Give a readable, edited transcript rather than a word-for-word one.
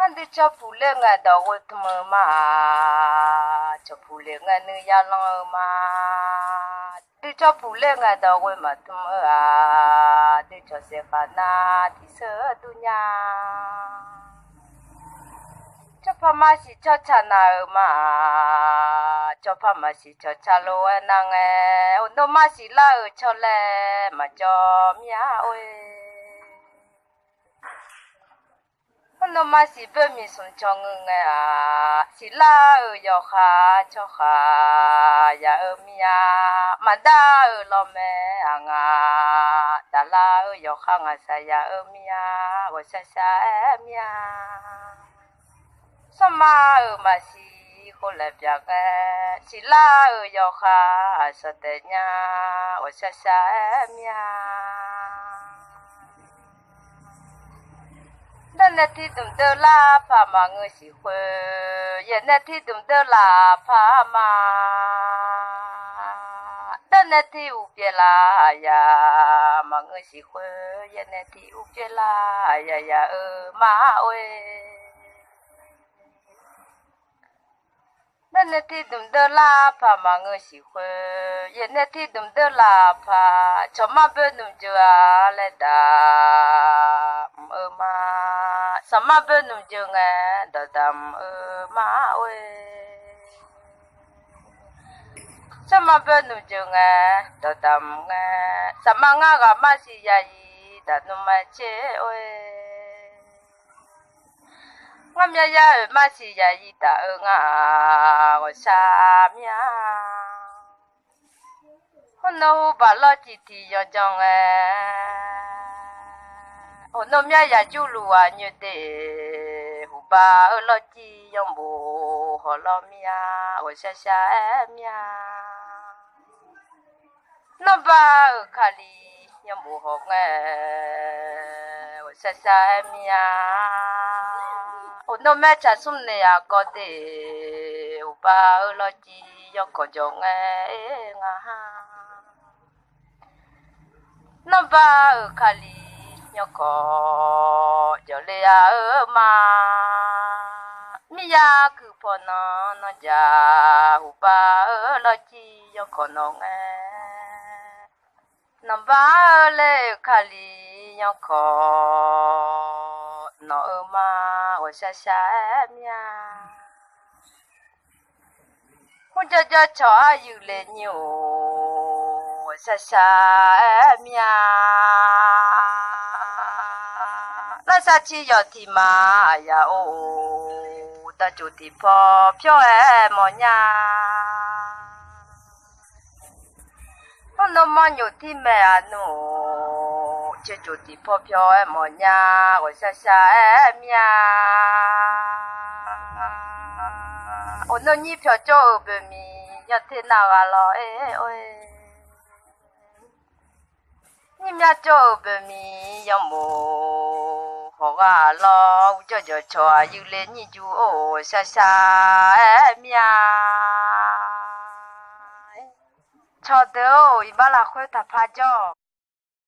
Andi cho phụ lệ ngài đầu quên thầm mà cho phụ lệ ngài nữ ya long mà đi cho phụ lệ ngài đầu quên mà thầm đi cho xe phá na đi sơ tu nhà cho pha mà si cho cha na mà cho pha mà si cho cha lô nàng nó mà si la ở cho lệ mà cho mía ơi nó mà si bơ mi xuống cho ngưng si la ở yo kha cho kha ya ở mía mà đã ở lo mẹ đã la ở yo kha sa ya ở mía ở sa mía sama ở mà si cô lại biết si la ở yo kha sa te nya ở sa mía nên là thì tụm tơ la pha mà người sĩ khuê hiện là thì tụm tơ la pha mà nên là thì u bia la ya mà người sĩ khuê hiện là thì u bia la ya mà ơi nên là thì tụm tơ la pha mà người sĩ khuê hiện là thì tụm tơ la pha cho mà bên tụm chưa lại đã mà sama bên nung dương đợt đầm má ơi sama bên nung dương đợt đầm sama ngã gà má si ya yi đợt nung má chế ơi ngắm ya ya má si ya yi đợt ngã ngồi xa mía hôm nay bà lo chỉ thì cho chồng nó mẹ ya chú lùa như thế hú ba ở lo chi yong bù họ lo mía ở xa mía nó ba ở Cali yong bù họ nghe ở xa mía nó mẹ cha sum này à có thể hú ba ở lo chi yong có chồng nghe nó ba ở Cali nhớ có cho lê ở mà mi ya cứ phò nó già hú ba ở lo chi nhớ có nó nghe nó ba lê Cali nhớ có nó ở mà ở xa mía hú cho ai yêu lê nhiều xa mía那下去要提嘛呀哦，那就提跑票么呀？我那么有提没啊喏，这就提跑票么呀？我下呀，我那你票交不咪？要提哪个了？你们交不咪？要么？họ à lo cho yêu lên như chú ô xa mía cho tớ ơi ba là khơi tập pha cho